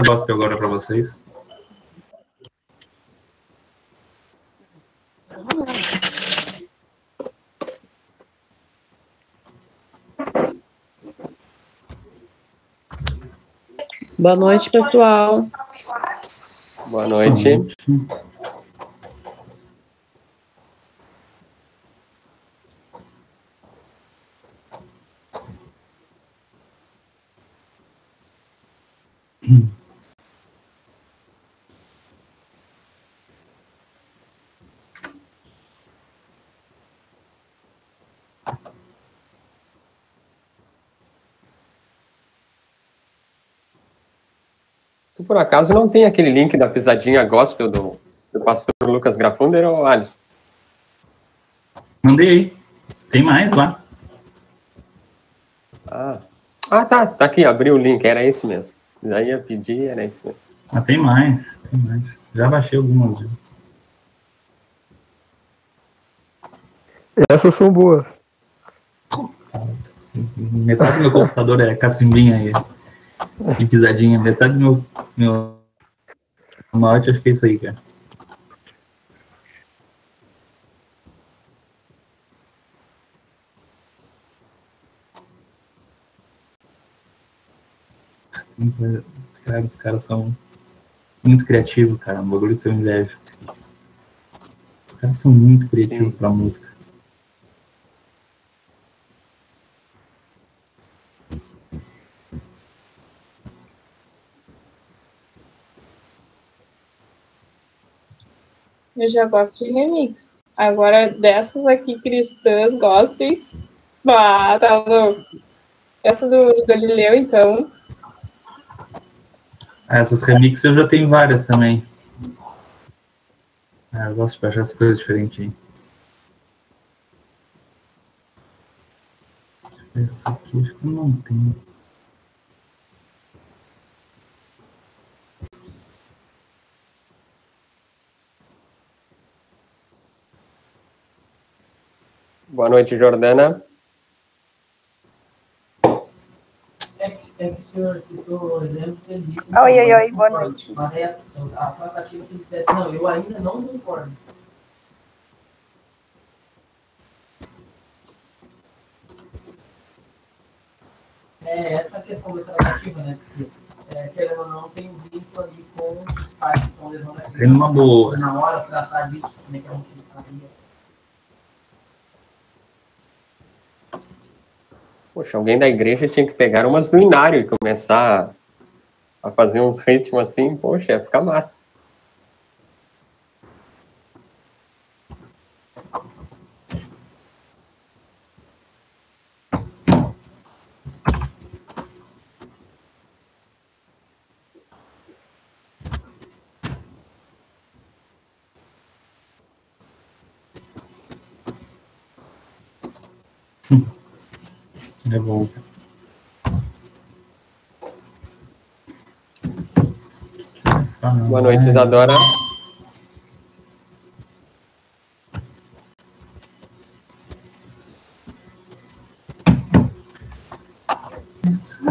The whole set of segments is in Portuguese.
gospel agora para vocês. Boa noite, pessoal. Boa noite. Tu, por acaso, não tem aquele link da pisadinha gospel do pastor Lucas Grafunder ou Alisson? Mandei aí. Tem mais lá. Tá aqui, abri o link, era esse mesmo. Já ia pedir, era esse mesmo. Tem mais. Já baixei algumas. Viu? Essas são boas. Metade do meu computador é cacimbinha aí. E pisadinha. Metade do meu mote, acho que é isso aí, cara. Cara, os caras são muito criativos, cara. Um bagulho que eu invejo. Os caras são muito criativos pra música. Eu já gosto de remix. Agora, dessas aqui cristãs, gospels, tá louco. Essa do Galileu, então. Essas remixes eu já tenho várias também. Eu gosto de baixar essas coisas diferentes aí. Essa aqui acho que eu não tenho. Boa noite, Jordana. É que o senhor citou o exemplo que ele disse... Oi, boa noite. A tratativa, se dissesse, não, eu ainda não concordo. É essa a questão da tratativa, né? Porque, querendo ou não, tem um vínculo ali com os pais que estão levando a criança. Tem uma boa. Na hora, tratar disso, como é que é um filho faria. Poxa, alguém da igreja tinha que pegar umas do Inário e começar a fazer uns ritmos assim. Poxa, ia ficar massa. É bom. Boa noite, Isadora.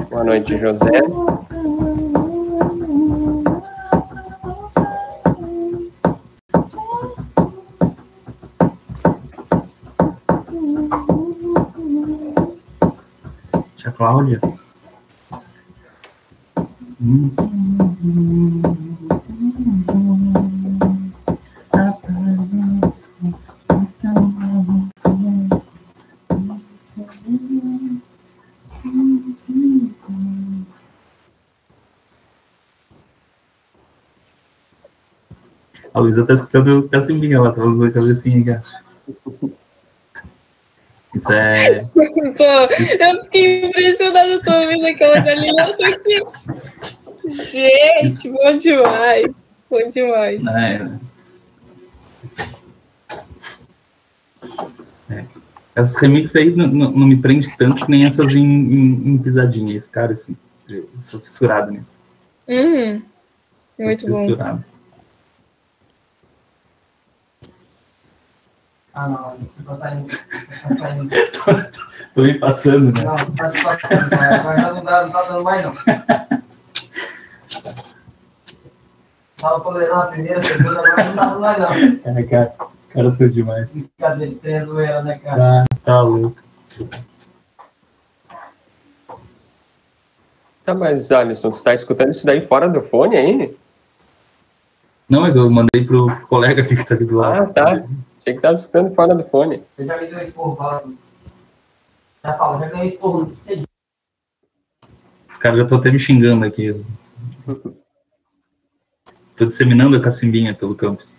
Boa noite, José. Tia Cláudia. A Luísa tá escutando o cacimbinha, ela tá usando a cabecinha, cara. Isso é... Eu fiquei impressionado, tô ouvindo aquela galinha, eu tô aqui. Gente, bom demais. Bom demais. Essas remixes aí não me prende tanto que nem essas em pisadinha. Esse cara, assim, eu sou fissurado nisso. Muito bom. Fissurado. Ah, não, você tá saindo. Tô me passando, né? Não, você tá se passando, agora não tá dando mais, não. Tava tolerando a primeira, segunda, agora não tava mais não. É, cara sou demais. Cadê de três zoeira, né, cara? Tá louco. Tá, mas Alisson, tu tá escutando isso daí fora do fone aí? Não, eu mandei pro colega aqui que tá ali do lado. Ah, tá. Achei que tava escutando fora do fone. Você já me deu um esporro, fala assim. Já fala, já ganhou um esporro no seguinte. Os caras já estão até me xingando aqui. Tô disseminando a cacimbinha pelo campus.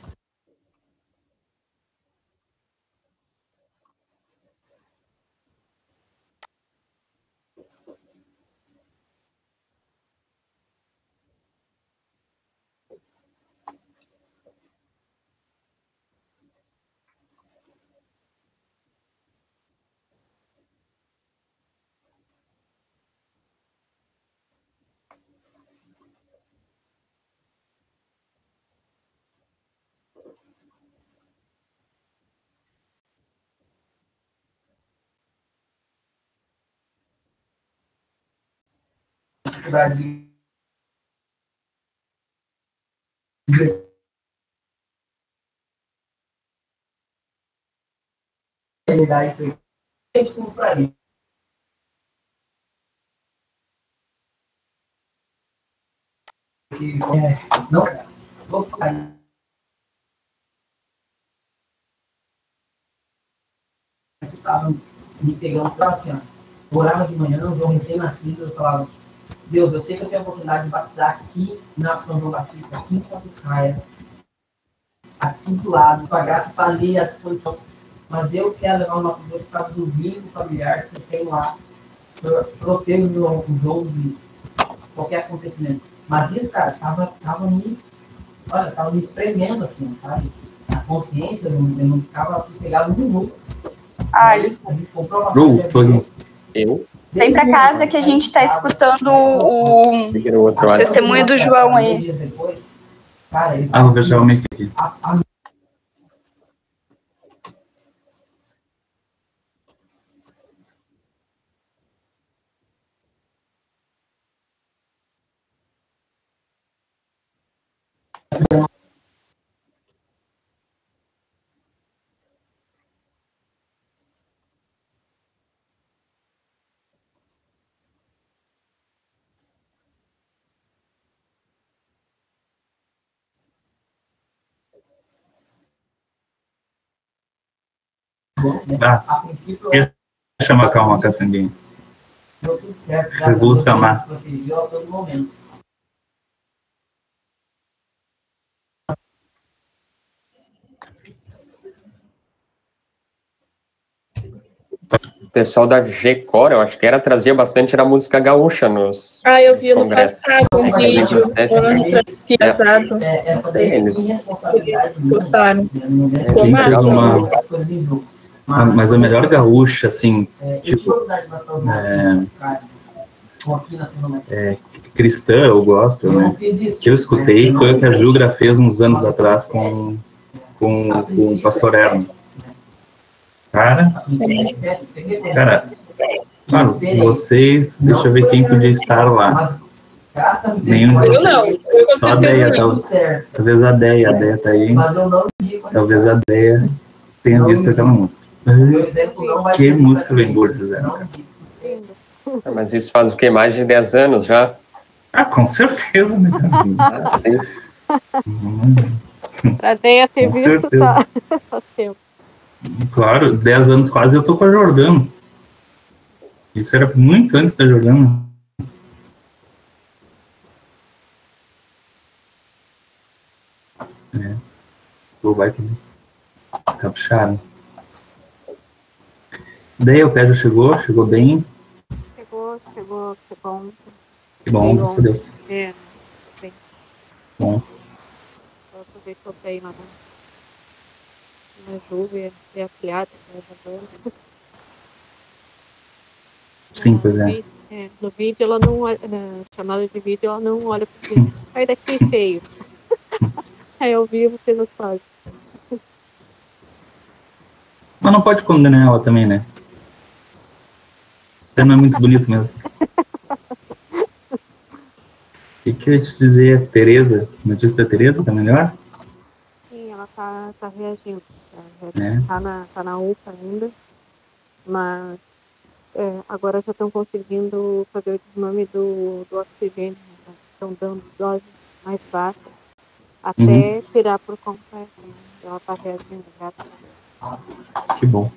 Dificuldade de realidade que eu estudo pra mim. Não, cara. Vou ficar. Você estava me pegando para assim, ó. Orava de manhã, um João recém-nascido, eu falava, Deus, eu sei que eu tenho a oportunidade de batizar aqui na São João Batista, aqui em Santo Caia, aqui do lado, com a graça para ali à disposição. Mas eu quero levar o Mato Grosso para o vínculo familiar que eu tenho lá. Eu protejo o João de qualquer acontecimento. Mas isso, cara, tava me espremendo, assim, sabe? A consciência, eu não ficava sossegado um minuto. Alisson, vem pra casa que a gente tá escutando o testemunho do João aí. Vou deixar o mic aqui. Ia chamar calma, caçambinha. Deu tudo certo. Revolucionar. Protegeu a todo momento. O pessoal da G-Core, eu acho que trazia bastante a música gaúcha nos eu vi no congressos. passado um vídeo pesado. Essa Eles gostaram. Ficou mas a melhor gaúcha, assim, tipo, cristã, eu gosto, né? Que eu escutei foi o que a Jugra fez uns anos atrás com o Pastor Erno. Cara, mano, vocês, deixa eu ver quem podia estar lá. Nenhum de vocês. Eu não, eu com só a Deia, talvez a Deia tá aí. Talvez a Deia tenha visto aquela música. Que música bem boa, Zé. Mas isso faz o quê? Mais de 10 anos já? Com certeza, né? Pra Deia ter Com visto, certeza. tá tempo. Claro, 10 anos quase eu tô com a Jordana. Isso era muito antes da Jordana. Vai que eles capricharam. Daí o pé já chegou bem. Chegou, que bom. Que bom, graças a Deus. Bem. Bom. Eu aproveitou pra ir lá na Júlia, ter a piada, Sim, pois é. No vídeo ela não olha, na chamada de vídeo ela não olha porque sai daqui feio. Aí ao vivo você não faz. Mas não pode condenar ela também, né? Você não é muito bonito mesmo. E que eu ia te dizer, Tereza, notícia da Tereza, tá melhor? Sim, ela tá reagindo. Tá na UPA ainda, mas agora já estão conseguindo fazer o desmame do oxigênio, né? Estão dando doses mais baixas até tirar por completo. Né? Ela tá reagindo, graças a Deus. Que bom.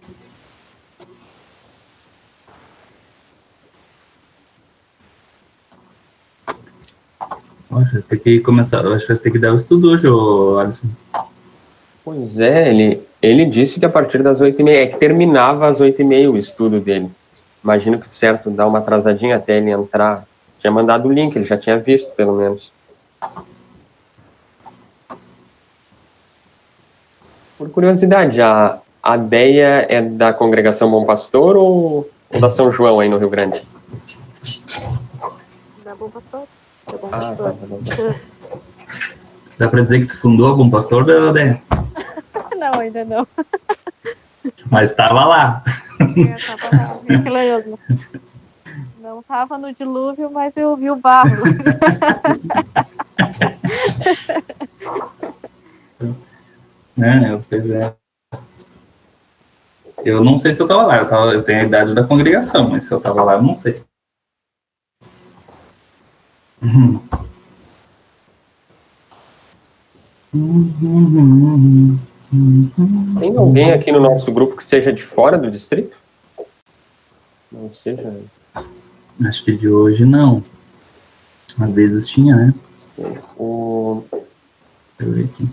Acho que você tem que começar, acho que você tem que dar o estudo hoje, Alisson. Pois é, ele disse que a partir das 8h30, é que terminava às 8h30 o estudo dele. Imagino que, certo, dá uma atrasadinha até ele entrar. Tinha mandado o link, ele já tinha visto, pelo menos. Por curiosidade, a Deia é da Congregação Bom Pastor ou da São João aí no Rio Grande? Da Bom Pastor. Tá. Dá pra dizer que tu fundou a Bom Pastor, Deia? Não, ainda não. Mas estava lá. Tava lá, aquela mesmo. Não estava no dilúvio, mas eu vi o barro. Pois é. Eu não sei se eu estava lá. Eu tenho a idade da congregação, mas se eu estava lá, eu não sei. Tem alguém aqui no nosso grupo que seja de fora do distrito? Não seja. Acho que de hoje não. Às vezes tinha, né? O Deixa eu ver aqui.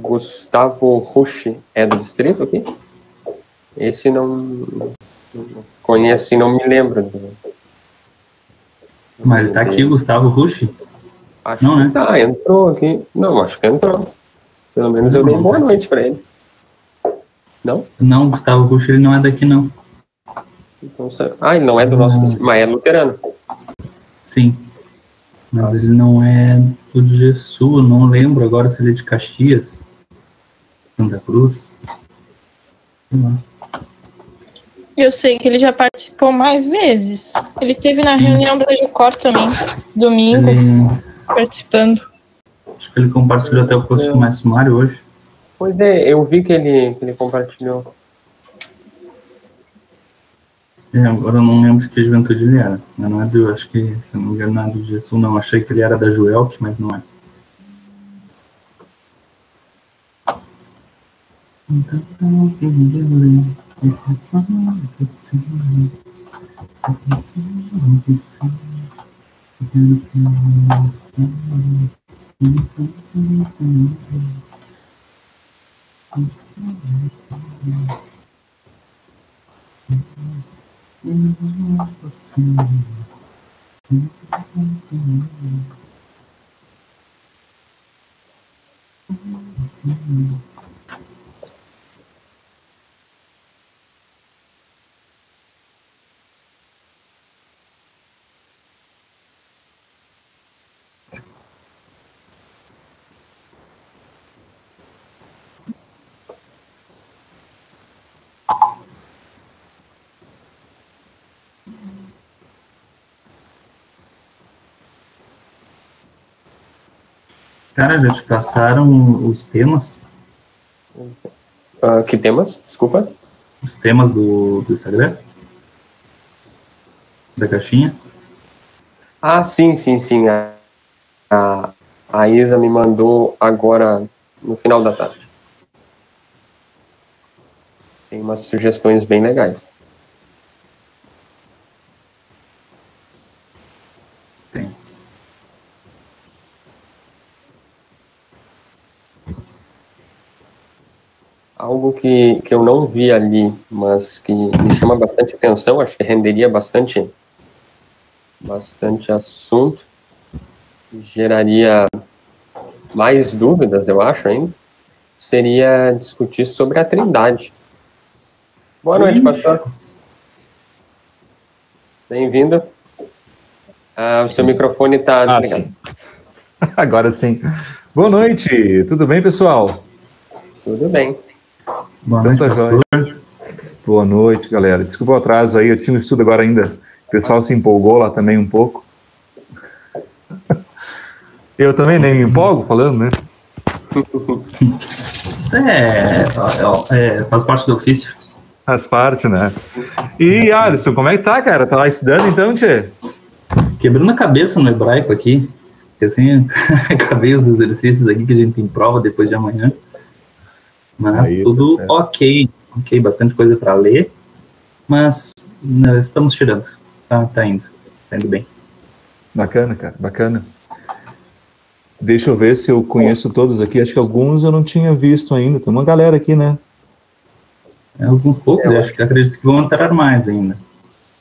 Gustavo Rushi é do distrito aqui? Esse não conheço e não me lembro. Mas ele tá aqui, o Gustavo Rushi? Acho não, que né? tá, entrou aqui. Não, acho que entrou. Pelo menos eu dei boa noite pra ele. Não? Não, o Gustavo Rushi, ele não é daqui, não. Então, ele não é do nosso distrito, mas é luterano. Sim. Mas ele não é do de Jesus, não lembro agora se ele é de Caxias, Santa Cruz. Sei lá. Eu sei que ele já participou mais vezes. Ele esteve na reunião da Jucor também, domingo, participando. Acho que ele compartilhou até o post do mais sumário hoje. Pois é, eu vi que ele compartilhou. Agora eu não lembro de que juventude ele era. Mas não é do, acho que, se eu não me engano, não é do Jesus, não. Achei que ele era da Joelk, mas não é. Cara, já te passaram os temas? Que temas? Desculpa. Os temas do Instagram? Da caixinha? Ah, sim. A Isa me mandou agora no final da tarde. Tem umas sugestões bem legais. Tem. Algo que eu não vi ali, mas que me chama bastante atenção, acho que renderia bastante assunto, geraria mais dúvidas, eu acho ainda, seria discutir sobre a Trindade. Boa noite, pastor. Bem-vindo. O seu microfone está desligado. Sim. Agora sim. Boa noite, tudo bem, pessoal? Tudo bem. Boa noite, pastor. Boa noite, galera. Desculpa o atraso aí, eu tinha um estudo agora ainda. O pessoal se empolgou lá também um pouco. Eu também nem me empolgo falando, né? Isso faz parte do ofício. Faz parte, né? E, Alisson, como é que tá, cara? Tá lá estudando então, tchê? Quebrando a cabeça no hebraico aqui. Porque assim, acabei os exercícios aqui que a gente tem prova depois de amanhã. Mas aí, tudo ok, bastante coisa para ler. Mas estamos tirando. Tá indo bem. Bacana, cara, bacana. Deixa eu ver se eu conheço todos aqui. Acho que alguns eu não tinha visto ainda. Tem uma galera aqui, né? Alguns poucos, eu acredito que vão entrar mais ainda.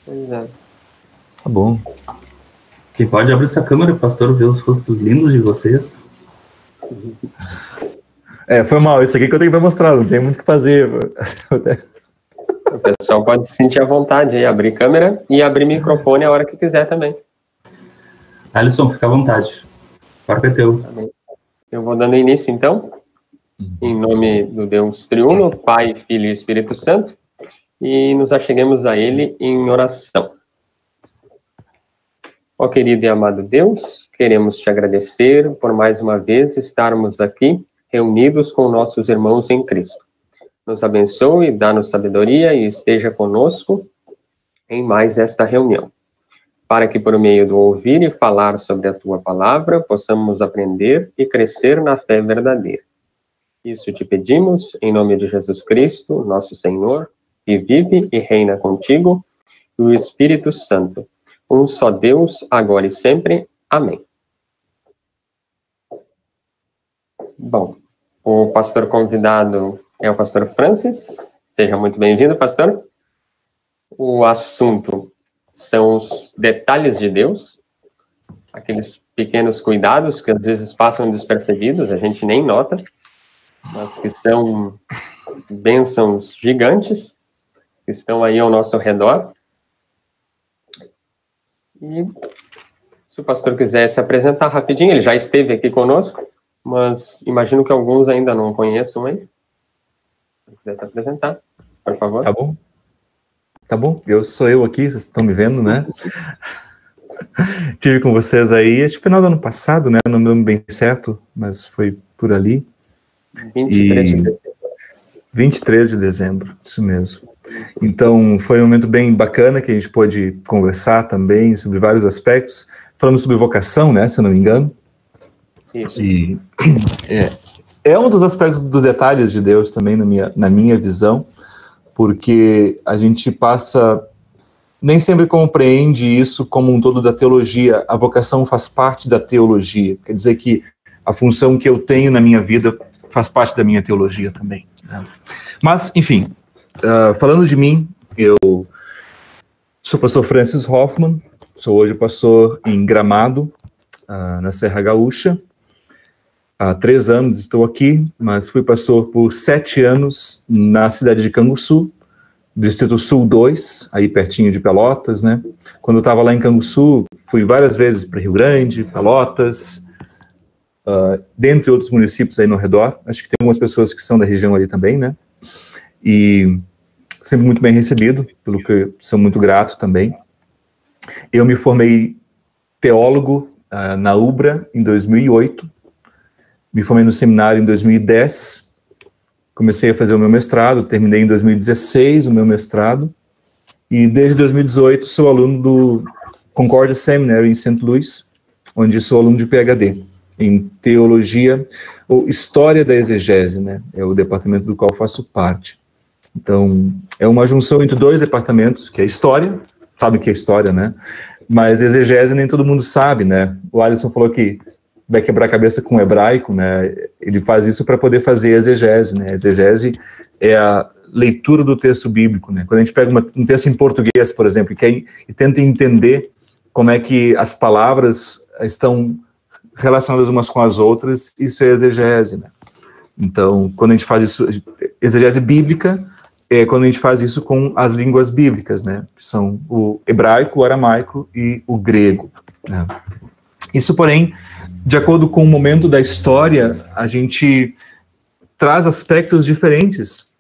Exato. Tá bom. Quem pode abrir sua câmera, pastor, ver os rostos lindos de vocês. Foi mal. Isso aqui que eu tenho que mostrar. Não tem muito o que fazer. O pessoal pode se sentir à vontade aí, abrir câmera e abrir microfone a hora que quiser também. Alisson, fica à vontade. Quarto é teu. Eu vou dando início, então, em nome do Deus Triuno, Pai, Filho e Espírito Santo, e nos acheguemos a Ele em oração. Ó querido e amado Deus, queremos te agradecer por mais uma vez estarmos aqui reunidos com nossos irmãos em Cristo. Nos abençoe, dá-nos sabedoria e esteja conosco em mais esta reunião, para que por meio do ouvir e falar sobre a tua palavra, possamos aprender e crescer na fé verdadeira. Isso te pedimos, em nome de Jesus Cristo, nosso Senhor, que vive e reina contigo, e o Espírito Santo, um só Deus, agora e sempre. Amém. Bom, o pastor convidado é o pastor Francis. Seja muito bem-vindo, pastor. O assunto são os detalhes de Deus, aqueles pequenos cuidados que às vezes passam despercebidos, a gente nem nota, mas que são bênçãos gigantes, que estão aí ao nosso redor. E se o pastor quiser se apresentar rapidinho, ele já esteve aqui conosco, mas imagino que alguns ainda não conheçam ele. Se quiser se apresentar, por favor. Tá bom. Tá bom, sou eu aqui, vocês estão me vendo, né? Tive com vocês aí, acho que final do ano passado, né? Não me lembro bem certo, mas foi por ali. 23 de dezembro. 23 de dezembro, isso mesmo. Então, foi um momento bem bacana que a gente pôde conversar também sobre vários aspectos. Falamos sobre vocação, né? Se eu não me engano. Isso. E é um dos aspectos dos detalhes de Deus também, na minha visão, porque a gente nem sempre compreende isso como um todo da teologia. A vocação faz parte da teologia, quer dizer que a função que eu tenho na minha vida faz parte da minha teologia também, né? Mas, enfim, falando de mim, eu sou o pastor Francis Hoffman, sou hoje pastor em Gramado, na Serra Gaúcha. Há 3 anos estou aqui, mas fui pastor por 7 anos na cidade de Canguçu, Distrito Sul 2, aí pertinho de Pelotas, né? Quando eu estava lá em Canguçu, fui várias vezes para Rio Grande, Pelotas, dentre outros municípios aí no redor. Acho que tem algumas pessoas que são da região ali também, né? E sempre muito bem recebido, pelo que sou muito grato também. Eu me formei teólogo na UBRA em 2008, me formei no seminário em 2010, comecei a fazer o meu mestrado, terminei em 2016 o meu mestrado, e desde 2018 sou aluno do Concordia Seminary em St. Louis, onde sou aluno de PhD em Teologia ou História da Exegese, né? É o departamento do qual faço parte. Então, é uma junção entre 2 departamentos, que é História, sabe o que é História, né? Mas Exegese nem todo mundo sabe, né? O Alisson falou que vai quebrar a cabeça com o hebraico, né? Ele faz isso para poder fazer exegese, né? Exegese é a leitura do texto bíblico, né? Quando a gente pega um texto em português, por exemplo, e tenta entender como é que as palavras estão relacionadas umas com as outras, isso é exegese, né? Então, quando a gente faz isso, exegese bíblica, é quando a gente faz isso com as línguas bíblicas, né? Que são o hebraico, o aramaico e o grego, né? Isso, porém, de acordo com o momento da história, a gente traz aspectos diferentes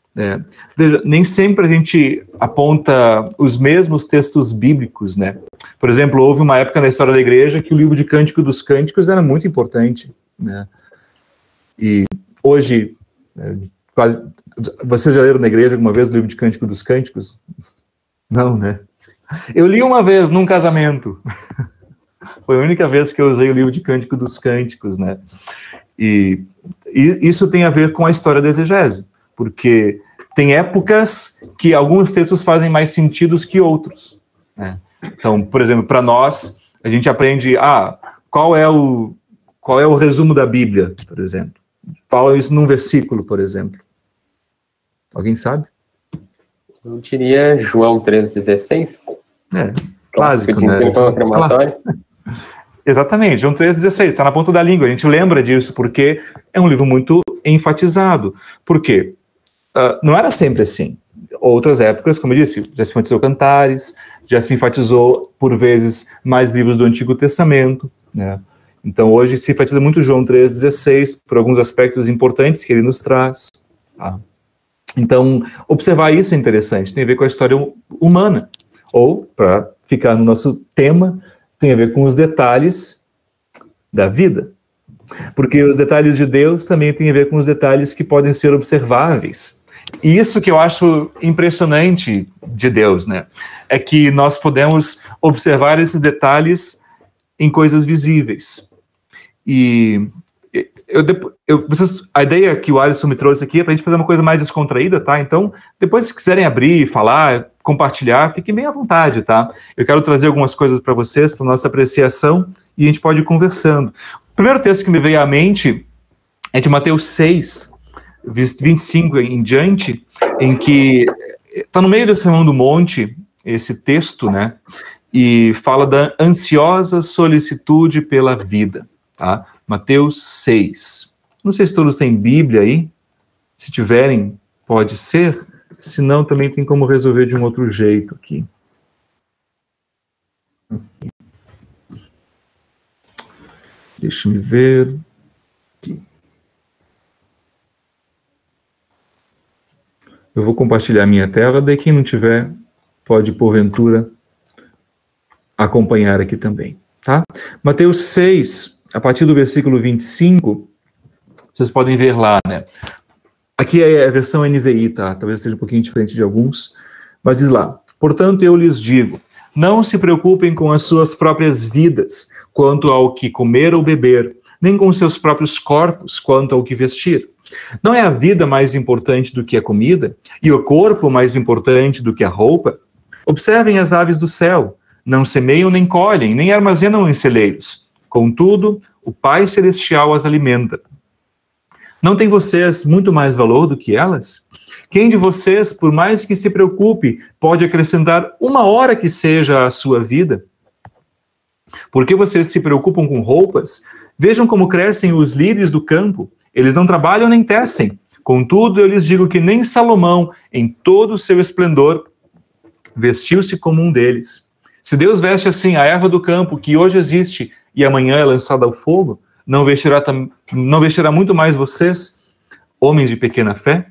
Veja, nem sempre a gente aponta os mesmos textos bíblicos, né? Por exemplo, houve uma época na história da igreja que o livro de Cântico dos Cânticos era muito importante, né? E hoje, quase... Vocês já leram na igreja alguma vez o livro de Cântico dos Cânticos? Não, né? Eu li uma vez num casamento. Foi a única vez que eu usei o livro de Cântico dos Cânticos, né? E isso tem a ver com a história da exegese, porque tem épocas que alguns textos fazem mais sentido que outros, né? Então, por exemplo, para nós, a gente aprende, qual é o resumo da Bíblia, por exemplo. Fala isso num versículo, por exemplo. Alguém sabe? Eu diria João 3,16. Clássico, né? Exatamente, João 3,16, está na ponta da língua. A gente lembra disso porque é um livro muito enfatizado. Por quê? Não era sempre assim. Outras épocas, como eu disse, já se enfatizou Cantares, já se enfatizou, por vezes, mais livros do Antigo Testamento, né? Então, hoje se enfatiza muito João 3,16, por alguns aspectos importantes que ele nos traz. Então, observar isso é interessante, tem a ver com a história humana. Ou, para ficar no nosso tema, tem a ver com os detalhes da vida. Porque os detalhes de Deus também têm a ver com os detalhes que podem ser observáveis. E isso que eu acho impressionante de Deus, né? É que nós podemos observar esses detalhes em coisas visíveis. E a ideia que o Alisson me trouxe aqui é para a gente fazer uma coisa mais descontraída, tá? Então, depois, se quiserem abrir, falar, compartilhar, fiquem bem à vontade, tá? Eu quero trazer algumas coisas para vocês, para nossa apreciação, e a gente pode ir conversando. O primeiro texto que me veio à mente é de Mateus 6, 25 em diante, em que está no meio do Sermão do Monte, esse texto, né? E fala da ansiosa solicitude pela vida, tá? Mateus 6. Não sei se todos têm Bíblia aí. Se tiverem, pode ser. Se não, também tem como resolver de um outro jeito aqui. Deixa eu ver. Aqui. Eu vou compartilhar a minha tela, daí quem não tiver, pode, porventura, acompanhar aqui também, tá? Mateus 6, a partir do versículo 25, vocês podem ver lá, né? Aqui é a versão NVI, tá? Talvez seja um pouquinho diferente de alguns, mas diz lá: portanto, eu lhes digo, não se preocupem com as suas próprias vidas, quanto ao que comer ou beber, nem com seus próprios corpos, quanto ao que vestir. Não é a vida mais importante do que a comida, e o corpo mais importante do que a roupa? Observem as aves do céu, não semeiam nem colhem, nem armazenam em celeiros. Contudo, o Pai Celestial as alimenta. Não tem vocês muito mais valor do que elas? Quem de vocês, por mais que se preocupe, pode acrescentar uma hora que seja à sua vida? Por que vocês se preocupam com roupas? Vejam como crescem os lírios do campo. Eles não trabalham nem tecem. Contudo, eu lhes digo que nem Salomão, em todo o seu esplendor, vestiu-se como um deles. Se Deus veste assim a erva do campo, que hoje existe e amanhã é lançada ao fogo, não vestirá muito mais vocês, homens de pequena fé?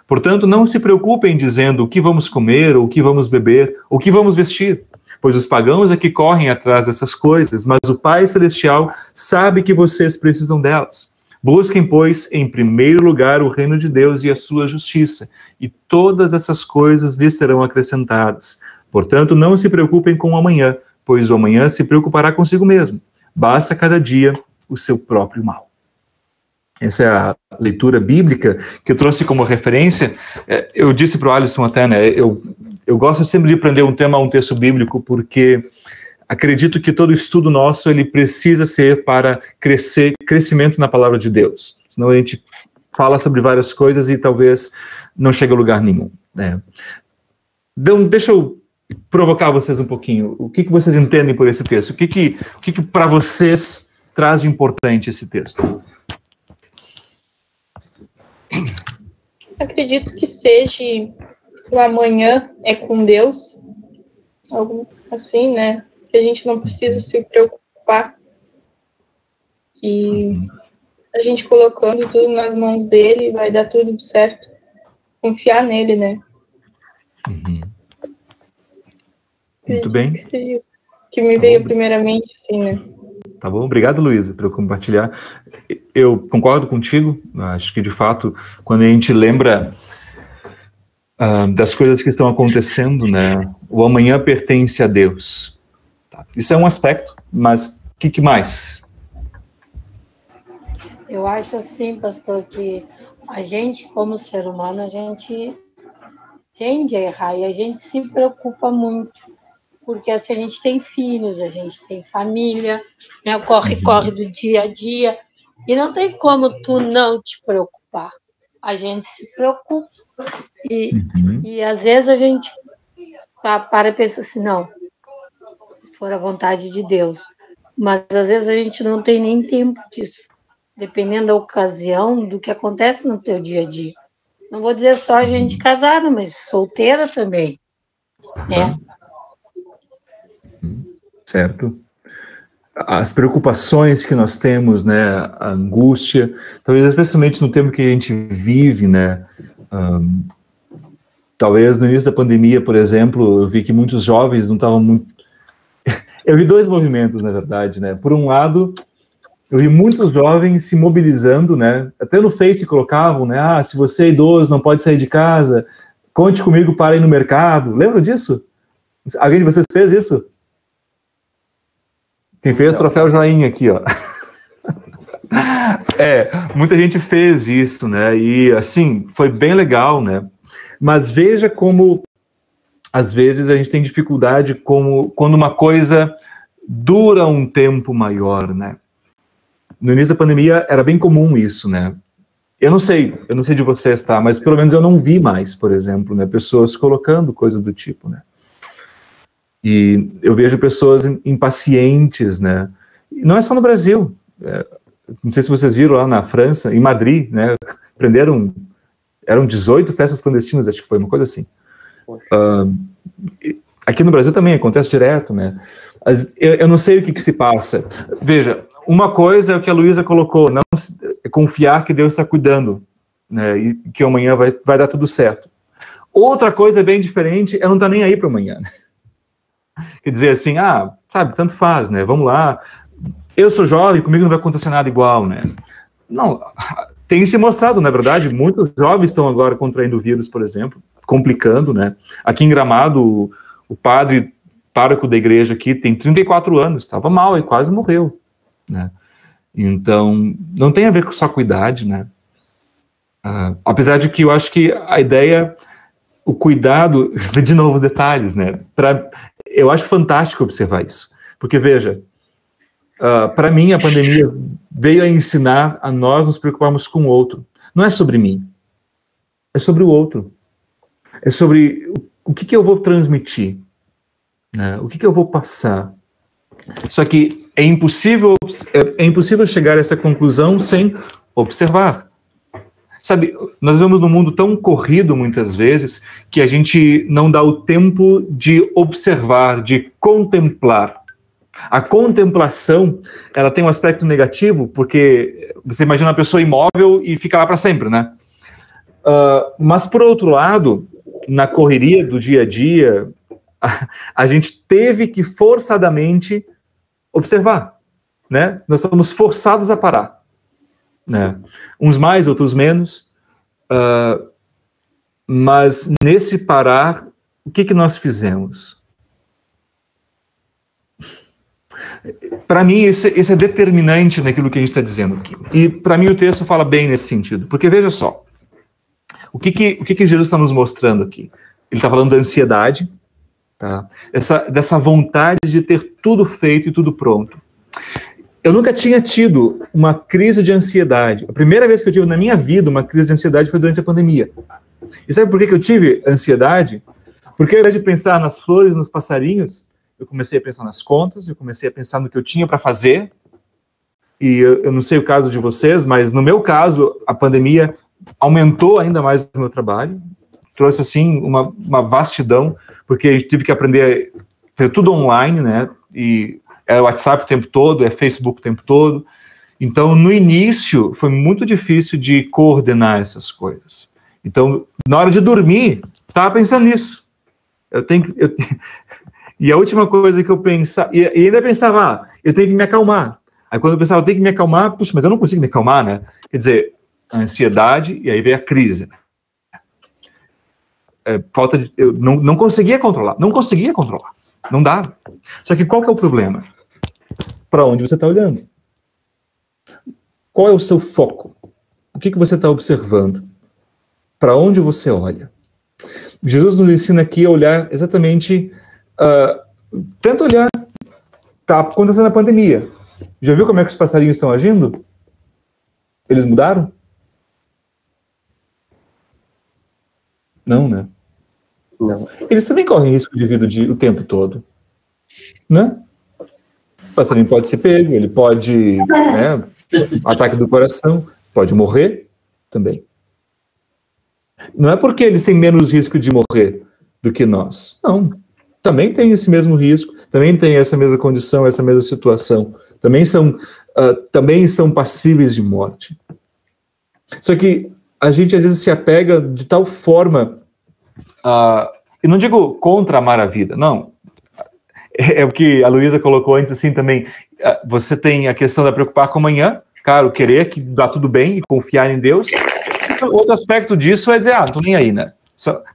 Portanto, não se preocupem dizendo o que vamos comer, ou o que vamos beber, ou o que vamos vestir, pois os pagãos é que correm atrás dessas coisas, mas o Pai Celestial sabe que vocês precisam delas. Busquem, pois, em primeiro lugar o reino de Deus e a sua justiça, e todas essas coisas lhes serão acrescentadas. Portanto, não se preocupem com o amanhã, pois o amanhã se preocupará consigo mesmo. Basta cada dia o seu próprio mal. Essa é a leitura bíblica que eu trouxe como referência. Eu disse para o Alisson até, né, eu gosto sempre de aprender um tema a um texto bíblico, porque acredito que todo estudo nosso ele precisa ser para crescimento na palavra de Deus. Senão a gente fala sobre várias coisas e talvez não chegue a lugar nenhum, né? Então, deixa eu provocar vocês um pouquinho. O que vocês entendem por esse texto? O que para vocês traz de importante esse texto? Acredito que seja o amanhã é com Deus, algo assim, né? Que a gente não precisa se preocupar, que a gente colocando tudo nas mãos dele vai dar tudo certo. confiar nele, né? Uhum. Muito bem. Que me veio primeiramente, sim, né? Tá bom, obrigado, Luísa, por compartilhar. Eu concordo contigo, acho que, de fato, quando a gente lembra das coisas que estão acontecendo, né, o amanhã pertence a Deus. Tá? Isso é um aspecto, mas o que mais? Eu acho assim, pastor, que a gente, como ser humano, a gente tende a errar e a gente se preocupa muito, porque assim, a gente tem filhos, a gente tem família, né, o corre-corre do dia a dia, e não tem como tu não te preocupar. A gente se preocupa e às vezes a gente para e pensa assim, não, se for a vontade de Deus, mas às vezes a gente não tem nem tempo disso, dependendo da ocasião, do que acontece no teu dia a dia. Não vou dizer só gente casada, mas solteira também, né? Certo. As preocupações que nós temos, né, a angústia, talvez especialmente no tempo que a gente vive, né, talvez no início da pandemia, por exemplo, eu vi que muitos jovens não estavam muito... Eu vi dois movimentos, na verdade, né, por um lado, eu vi muitos jovens se mobilizando, né, até no Face colocavam, né, se você é idoso, não pode sair de casa, conte comigo para ir no mercado, lembra disso? Alguém de vocês fez isso? Quem fez o troféu joinha aqui, ó. Muita gente fez isso, né? E, assim, foi bem legal, né? Mas veja como, às vezes, a gente tem dificuldade quando uma coisa dura um tempo maior, né? No início da pandemia, era bem comum isso, né? Eu não sei de vocês, tá? Mas, pelo menos, eu não vi mais, por exemplo, né? Pessoas colocando coisas do tipo, né? E eu vejo pessoas impacientes, né? E não é só no Brasil. Não sei se vocês viram lá na França, em Madrid, né? Eram 18 festas clandestinas, acho que foi uma coisa assim. Aqui no Brasil também acontece direto, né? Eu não sei o que se passa. Veja, uma coisa é o que a Luísa colocou, não confiar que Deus está cuidando, né? E que amanhã vai dar tudo certo. Outra coisa bem diferente é não estar nem aí para amanhã, né? Quer dizer assim, sabe, tanto faz, né? Vamos lá. Eu sou jovem, comigo não vai acontecer nada igual, né? Não, tem se mostrado, na verdade, muitos jovens estão agora contraindo o vírus, por exemplo, complicando, né? Aqui em Gramado, o padre pároco da igreja aqui tem 34 anos, estava mal e quase morreu, né? Então, não tem a ver só com idade, né? Apesar de que eu acho que a ideia, o cuidado, de novo os detalhes, né? Eu acho fantástico observar isso, porque veja, para mim a pandemia veio a ensinar a nós nos preocuparmos com o outro. Não é sobre mim, é sobre o outro. É sobre o que eu vou transmitir, né? O que eu vou passar. Só que é impossível chegar a essa conclusão sem observar. Sabe, nós vivemos num mundo tão corrido, muitas vezes, que a gente não dá o tempo de observar, de contemplar. A contemplação, ela tem um aspecto negativo, porque você imagina uma pessoa imóvel e fica lá para sempre, né? Mas, por outro lado, na correria do dia a dia, a gente teve que forçadamente observar, né? Nós somos forçados a parar, né? Uns mais, outros menos, mas nesse parar, o que nós fizemos? Para mim, esse é determinante naquilo que a gente está dizendo aqui. E para mim o texto fala bem nesse sentido, porque veja só, o que Jesus está nos mostrando aqui? Ele está falando da ansiedade, tá? Dessa vontade de ter tudo feito e tudo pronto. Eu nunca tinha tido uma crise de ansiedade. A primeira vez que eu tive na minha vida uma crise de ansiedade foi durante a pandemia. E sabe por que eu tive ansiedade? Porque ao invés de pensar nas flores, nos passarinhos, eu comecei a pensar nas contas, eu comecei a pensar no que eu tinha para fazer. E eu não sei o caso de vocês, mas no meu caso, a pandemia aumentou ainda mais o meu trabalho, trouxe assim uma vastidão, porque eu tive que aprender a fazer tudo online, né? E é WhatsApp o tempo todo, é Facebook o tempo todo. Então, no início, foi muito difícil de coordenar essas coisas. Então, na hora de dormir, estava pensando nisso. E a última coisa que eu pensava, e ainda pensava, eu tenho que me acalmar. Aí quando eu pensava, eu tenho que me acalmar, puxa, mas eu não consigo me acalmar, né? Quer dizer, a ansiedade, e aí veio a crise. Eu não conseguia controlar, não dava. Só que qual que é o problema? Para onde você está olhando? Qual é o seu foco? O que você está observando? Para onde você olha? Jesus nos ensina aqui a olhar exatamente, tenta olhar, está acontecendo a pandemia. Já viu como é que os passarinhos estão agindo? Eles mudaram? Não, né? Não. Eles também correm risco de vida o tempo todo, né? O passarinho pode ser pego, ele pode, né, ataque do coração, pode morrer também. Não é porque eles têm menos risco de morrer do que nós. Não. Também tem esse mesmo risco, também tem essa mesma condição, essa mesma situação. Também são passíveis de morte. Só que a gente às vezes se apega de tal forma, e não digo contra amar a vida, não. É o que a Luísa colocou antes assim também. Você tem a questão da preocupar com amanhã, claro, querer que dá tudo bem e confiar em Deus. Outro aspecto disso é dizer, não tô nem aí, né?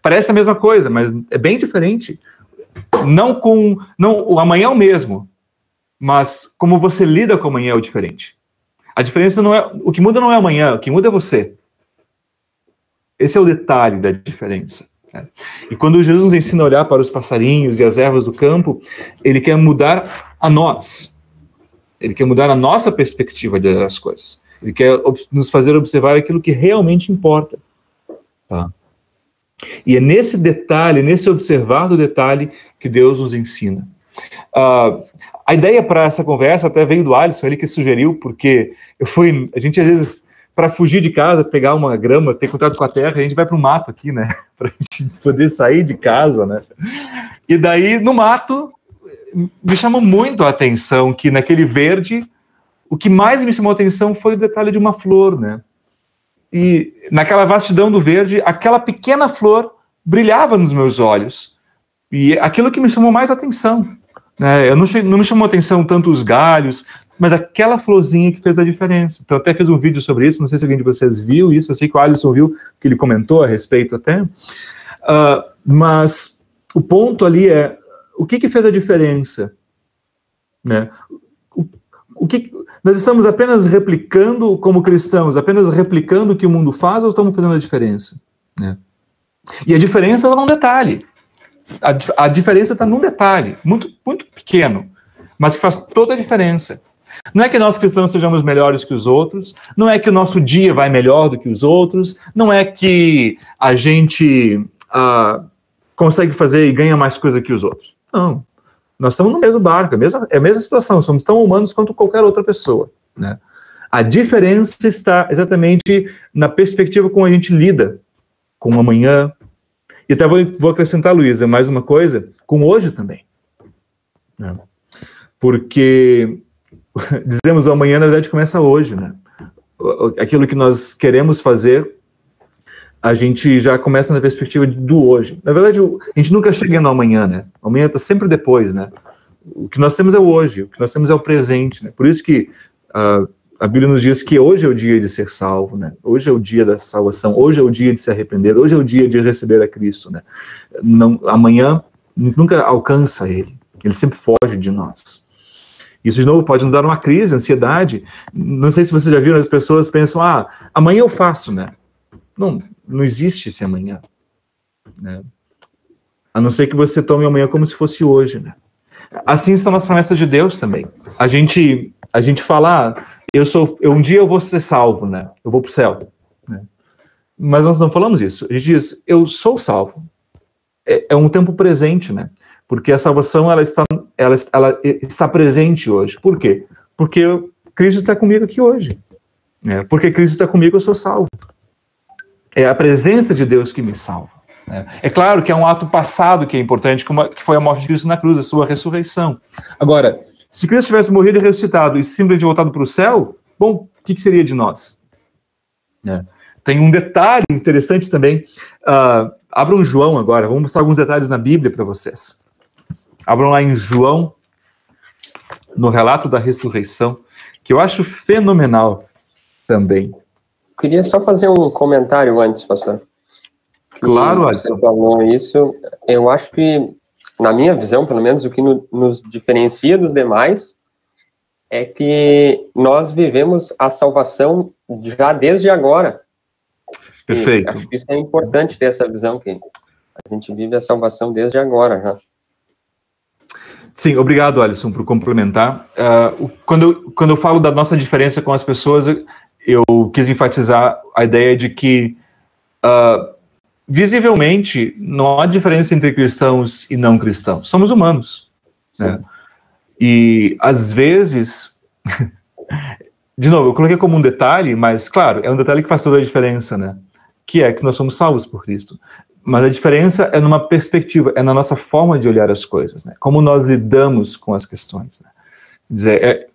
Parece a mesma coisa, mas é bem diferente. Não o amanhã é o mesmo, mas como você lida com o amanhã é o diferente. A diferença não é, o que muda não é amanhã, o que muda é você. Esse é o detalhe da diferença. Né? E quando Jesus nos ensina a olhar para os passarinhos e as ervas do campo, ele quer mudar a nós. Ele quer mudar a nossa perspectiva das coisas. Ele quer nos fazer observar aquilo que realmente importa. Tá? E é nesse detalhe, nesse observar do detalhe, que Deus nos ensina. A ideia para essa conversa até veio do Alisson, ele que sugeriu, porque a gente às vezes, para fugir de casa, pegar uma grama, ter contato com a terra, a gente vai para o mato aqui, né? Para a gente poder sair de casa, né? E daí, no mato, me chamou muito a atenção que naquele verde, o que mais me chamou a atenção foi o detalhe de uma flor, né? E naquela vastidão do verde, aquela pequena flor brilhava nos meus olhos. E aquilo que me chamou mais atenção. Né? Não me chamou atenção tanto os galhos, mas aquela florzinha que fez a diferença. Então, eu até fiz um vídeo sobre isso, não sei se alguém de vocês viu isso, eu sei que o Alisson viu, que ele comentou a respeito até. Mas o ponto ali é, o que fez a diferença? Né? Nós estamos apenas replicando, como cristãos, apenas replicando o que o mundo faz, ou estamos fazendo a diferença? Né? E a diferença está num detalhe. A diferença está num detalhe, muito, muito pequeno, mas que faz toda a diferença. Não é que nós cristãos sejamos melhores que os outros, não é que o nosso dia vai melhor do que os outros, não é que a gente consegue fazer e ganha mais coisa que os outros. Não. Nós estamos no mesmo barco, é a mesma situação, somos tão humanos quanto qualquer outra pessoa. Né? A diferença está exatamente na perspectiva como a gente lida com o amanhã. E até vou acrescentar, Luísa, mais uma coisa, com hoje também. Né? Porque dizemos o amanhã, na verdade, começa hoje. Né? Aquilo que nós queremos fazer, a gente já começa na perspectiva do hoje. Na verdade, a gente nunca chega no amanhã, né? O amanhã está sempre depois, né? O que nós temos é o hoje, o que nós temos é o presente, né? Por isso que a Bíblia nos diz que hoje é o dia de ser salvo, né? Hoje é o dia da salvação, hoje é o dia de se arrepender, hoje é o dia de receber a Cristo, né? Amanhã nunca alcança ele sempre foge de nós. Isso, de novo, pode nos dar uma crise, ansiedade. Não sei se vocês já viram, as pessoas pensam, amanhã eu faço, né? Não existe esse amanhã. Né? A não ser que você tome amanhã como se fosse hoje. Né? Assim são as promessas de Deus também. A gente fala, um dia eu vou ser salvo, né? Eu vou para o céu. Né? Mas nós não falamos isso. A gente diz, eu sou salvo. É um tempo presente, né? Porque a salvação ela está presente hoje. Por quê? Porque Cristo está comigo aqui hoje. Né? Porque Cristo está comigo, eu sou salvo. É a presença de Deus que me salva. Né? É claro que é um ato passado que é importante, que foi a morte de Cristo na cruz, a sua ressurreição. Agora, se Cristo tivesse morrido e ressuscitado e simplesmente voltado para o céu, bom, o que seria de nós? Né? tem um detalhe interessante também. Abram João agora, vamos mostrar alguns detalhes na Bíblia para vocês. Abram lá em João, no relato da ressurreição, que eu acho fenomenal também. Queria só fazer um comentário antes, pastor. Claro, Alisson. Você falou isso, eu acho que, na minha visão, pelo menos, o que nos diferencia dos demais é que nós vivemos a salvação já desde agora. Perfeito. E acho que isso é importante ter essa visão, que a gente vive a salvação desde agora já. Sim, obrigado, Alisson, por complementar. Quando eu falo da nossa diferença com as pessoas, eu quis enfatizar a ideia de que, visivelmente, não há diferença entre cristãos e não cristãos. Somos humanos. Né? E, às vezes, de novo, eu coloquei como um detalhe, mas, claro, é um detalhe que faz toda a diferença, né? Que é que nós somos salvos por Cristo. Mas a diferença é numa perspectiva, é na nossa forma de olhar as coisas, né? Como nós lidamos com as questões, né? Quer dizer,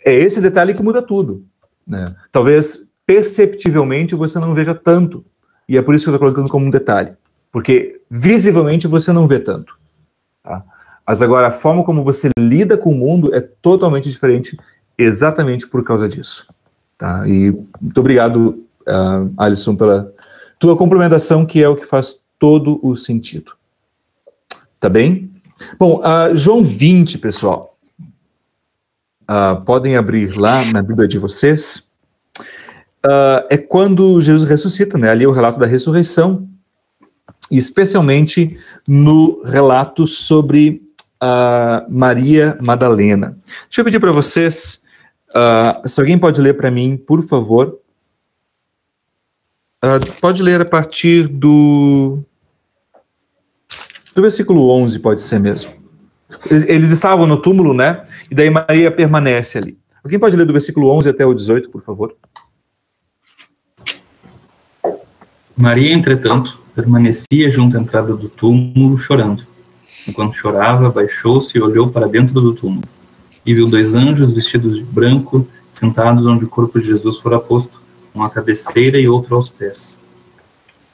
é esse detalhe que muda tudo, né? Talvez, perceptivelmente, você não veja tanto, e é por isso que eu estou colocando como um detalhe, porque, visivelmente, você não vê tanto, tá? Mas agora, a forma como você lida com o mundo é totalmente diferente, exatamente por causa disso, tá? E muito obrigado, Alisson, pela tua complementação, que é o que faz todo o sentido. Tá bem? Bom, João 20, pessoal. Podem abrir lá na Bíblia de vocês. É quando Jesus ressuscita, né? Ali é o relato da ressurreição, especialmente no relato sobre Maria Madalena. Deixa eu pedir para vocês, se alguém pode ler para mim, por favor. Pode ler a partir do versículo 11, pode ser mesmo. Eles estavam no túmulo, né? E daí Maria permanece ali. Alguém pode ler do versículo 11 até o 18, por favor? Maria, entretanto, permanecia junto à entrada do túmulo, chorando. Enquanto chorava, baixou-se e olhou para dentro do túmulo. E viu 2 anjos vestidos de branco, sentados onde o corpo de Jesus fora posto, um à cabeceira e outro aos pés.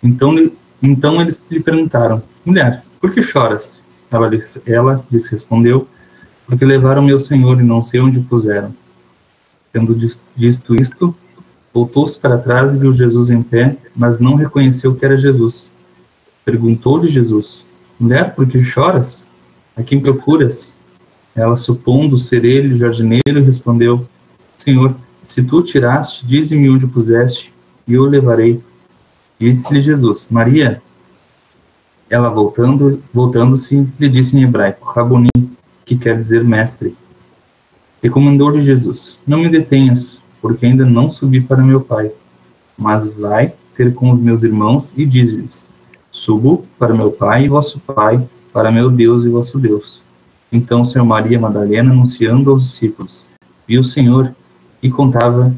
Então eles lhe perguntaram: mulher, por que choras? Ela lhes respondeu: porque levaram meu Senhor e não sei onde o puseram. Tendo dito isto, voltou-se para trás e viu Jesus em pé, mas não reconheceu que era Jesus. Perguntou-lhe Jesus: mulher, por que choras? A quem procuras? Ela, supondo ser ele o jardineiro, respondeu: Senhor, se tu o tiraste, dize-me onde o puseste, e eu o levarei. Disse-lhe Jesus: Maria. Ela, voltando-se, lhe disse em hebraico: Raboni, que quer dizer mestre. Recomendou-lhe Jesus: não me detenhas, porque ainda não subi para meu Pai. Mas vai ter com os meus irmãos e diz-lhes: subo para meu Pai e vosso Pai, para meu Deus e vosso Deus. Então saiu Maria Madalena, anunciando aos discípulos: viu o Senhor, e contava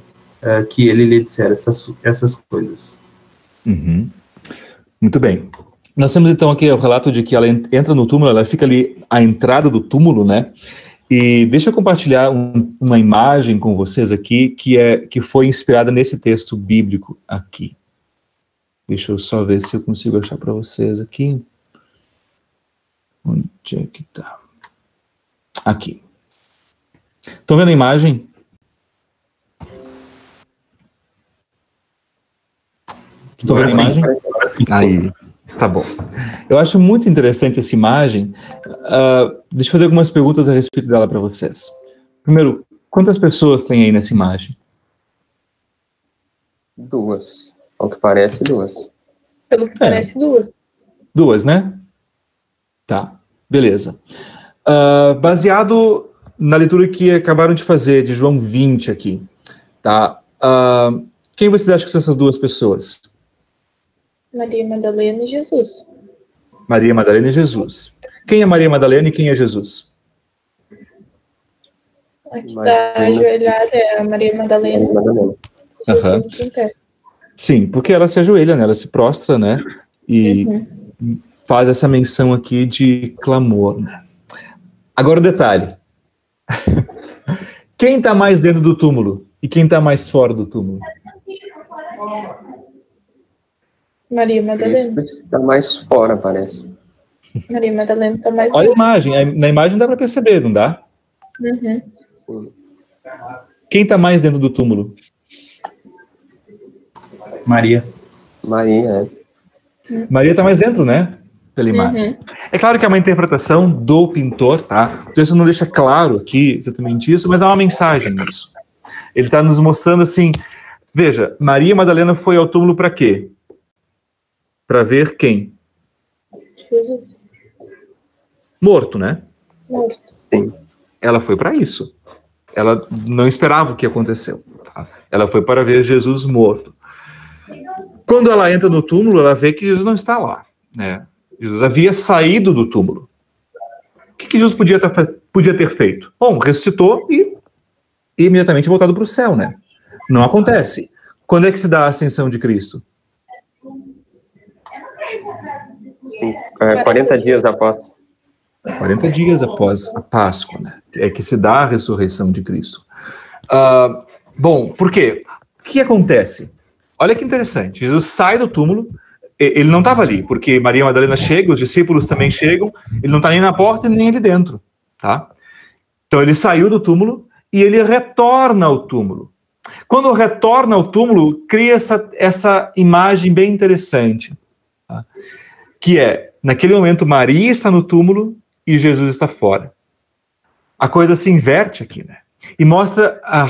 que ele lhe dissera essas coisas. Uhum. Muito bem. Nós temos então aqui o relato de que ela entra no túmulo, ela fica ali à entrada do túmulo, né? E deixa eu compartilhar uma imagem com vocês aqui que foi inspirada nesse texto bíblico aqui. Deixa eu só ver se eu consigo achar para vocês aqui. Onde é que tá? Aqui. Estão vendo a imagem? Estão vendo a imagem? Aí, tá bom. Eu acho muito interessante essa imagem. Deixa eu fazer algumas perguntas a respeito dela para vocês. Primeiro, quantas pessoas tem aí nessa imagem? 2. Ao que parece, 2. Pelo que parece, 2. 2, né? Tá, beleza. Baseado na leitura que acabaram de fazer, de João 20 aqui, tá? Quem vocês acham que são essas 2 pessoas? Maria Madalena e Jesus. Maria Madalena e Jesus. Quem é Maria Madalena e quem é Jesus? Aqui está ajoelhada é a Maria Madalena. Jesus em pé. Sim, porque ela se ajoelha, né? Ela se prostra, né? E faz essa menção aqui de clamor, né? Agora o detalhe. Quem está mais dentro do túmulo e quem está mais fora do túmulo? Maria Madalena. Cristo está mais fora, parece. Maria Madalena está mais... Olha a imagem. Na imagem dá para perceber, não dá? Uhum. Sim. Quem está mais dentro do túmulo? Maria. Maria, Maria está mais dentro, né? Pela imagem. Uhum. É claro que é uma interpretação do pintor, tá? O texto não deixa claro aqui exatamente isso, mas há uma mensagem nisso. Ele está nos mostrando assim, veja, Maria Madalena foi ao túmulo para quê? Para ver quem? Jesus. Morto, né? Morto. sim. Ela foi para isso. Ela não esperava o que aconteceu. Tá? Ela foi para ver Jesus morto. Quando ela entra no túmulo, ela vê que Jesus não está lá, né? Jesus havia saído do túmulo. O que Jesus podia ter feito? Bom, ressuscitou e imediatamente voltado para o céu, né? Não acontece. Quando é que se dá a ascensão de Cristo? Sim. 40 dias após. 40 dias após a Páscoa, né? É que se dá a ressurreição de Cristo. Bom, por quê? O que acontece? Olha que interessante. Jesus sai do túmulo. Ele não estava ali, porque Maria Madalena chega, os discípulos também chegam, ele não está nem na porta nem ali dentro, tá? Então ele saiu do túmulo e ele retorna ao túmulo. Quando retorna ao túmulo, cria essa imagem bem interessante, tá? Que é, naquele momento, Maria está no túmulo e Jesus está fora. A coisa se inverte aqui, né? E mostra a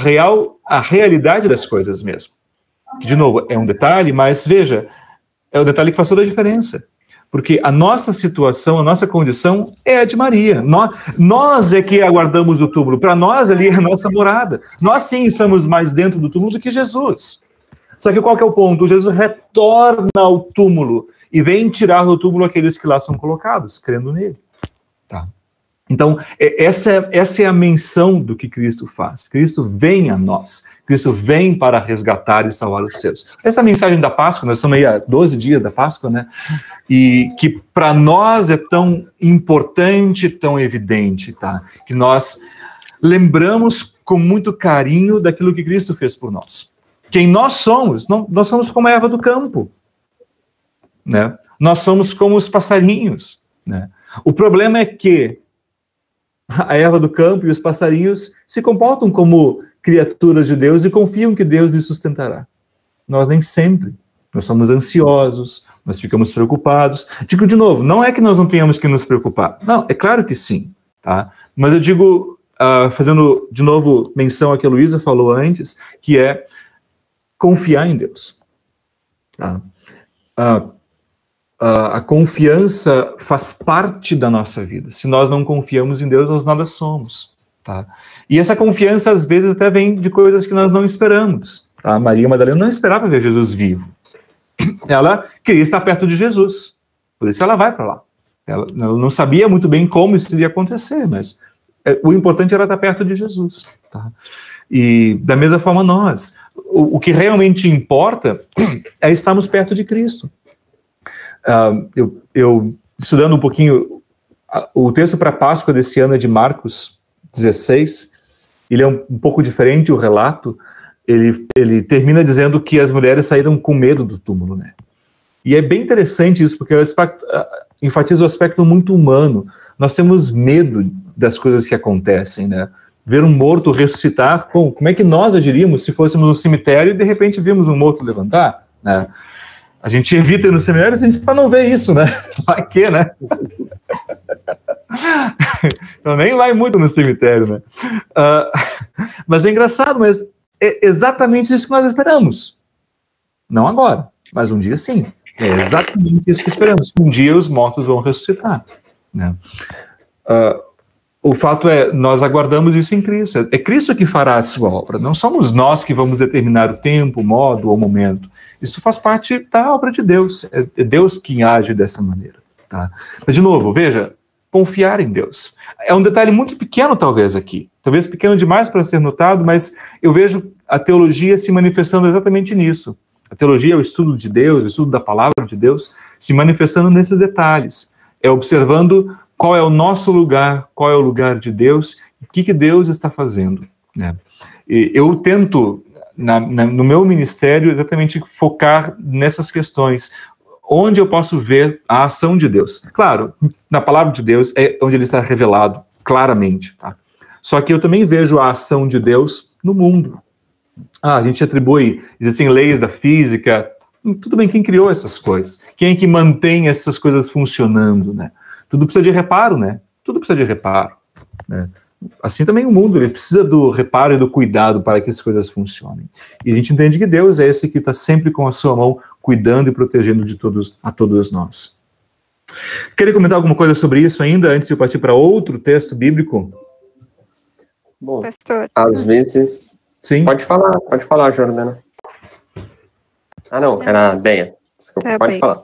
realidade das coisas mesmo. Que, de novo, é um detalhe, mas veja, é o detalhe que faz toda a diferença. Porque a nossa situação, a nossa condição é a de Maria. Nós é que aguardamos o túmulo. Para nós, ali é a nossa morada. Nós, sim, estamos mais dentro do túmulo do que Jesus. Só que qual que é o ponto? Jesus retorna ao túmulo e vem tirar do túmulo aqueles que lá são colocados, crendo nele. Tá? Então, essa é a menção do que Cristo faz. Cristo vem a nós. Cristo vem para resgatar e salvar os seus. Essa mensagem da Páscoa, nós estamos aí há 12 dias da Páscoa, né? E que para nós é tão importante, tão evidente, tá? Que nós lembramos com muito carinho daquilo que Cristo fez por nós. Quem nós somos? Nós somos como a erva do campo, né? Nós somos como os passarinhos, né? O problema é que a erva do campo e os passarinhos se comportam como criaturas de Deus e confiam que Deus lhes sustentará. Nós nem sempre. Nós somos ansiosos, nós ficamos preocupados. Digo de novo, não é que nós não tenhamos que nos preocupar. Não, é claro que sim. Tá? Mas eu digo, fazendo de novo menção ao que a Luísa falou antes, que é confiar em Deus. Tá? A confiança faz parte da nossa vida. Se nós não confiamos em Deus, nós nada somos. Tá? E essa confiança, às vezes, até vem de coisas que nós não esperamos. Tá? Maria Madalena não esperava ver Jesus vivo. Ela queria estar perto de Jesus. Por isso ela vai para lá. Ela não sabia muito bem como isso iria acontecer, mas o importante era estar perto de Jesus. Tá? E, da mesma forma, nós. O que realmente importa é estarmos perto de Cristo. Eu estudando um pouquinho, o texto para a Páscoa desse ano é de Marcos 16, ele é um pouco diferente, o relato, ele termina dizendo que as mulheres saíram com medo do túmulo, né? E é bem interessante isso, porque ela enfatiza o aspecto muito humano. Nós temos medo das coisas que acontecem, né? Ver um morto ressuscitar, bom, como é que nós agiríamos se fôssemos no cemitério e de repente vimos um morto levantar, né? A gente evita ir no seminário para não ver isso, né? Vai que, né? Então nem vai muito no cemitério, né? Mas é engraçado, mas é exatamente isso que nós esperamos. Não agora, mas um dia sim. É exatamente isso que esperamos. Um dia os mortos vão ressuscitar, né? O fato é, nós aguardamos isso em Cristo. É Cristo que fará a sua obra. Não somos nós que vamos determinar o tempo, o modo ou o momento. Isso faz parte da obra de Deus. É Deus quem age dessa maneira. Tá? Mas, de novo, veja, confiar em Deus. É um detalhe muito pequeno, talvez, aqui. Talvez pequeno demais para ser notado, mas eu vejo a teologia se manifestando exatamente nisso. A teologia é o estudo de Deus, o estudo da palavra de Deus, se manifestando nesses detalhes. É observando qual é o nosso lugar, qual é o lugar de Deus, o que Deus está fazendo. Né? E eu tento, no meu ministério, exatamente focar nessas questões. onde eu posso ver a ação de Deus? Claro, na palavra de Deus é onde ele está revelado claramente, tá? Só que eu também vejo a ação de Deus no mundo. A gente atribui, existem leis da física, tudo bem, quem criou essas coisas? Quem é que mantém essas coisas funcionando, né? Tudo precisa de reparo, né? Tudo precisa de reparo, né? Assim também o mundo, ele precisa do reparo e do cuidado para que as coisas funcionem. E a gente entende que Deus é esse que está sempre com a sua mão, cuidando e protegendo a todos nós. Queria comentar alguma coisa sobre isso ainda, antes de eu partir para outro texto bíblico? Bom, Pastor. às vezes... Sim. Pode falar, Jordana. Ah, não, era a Deia. Desculpa, pode falar.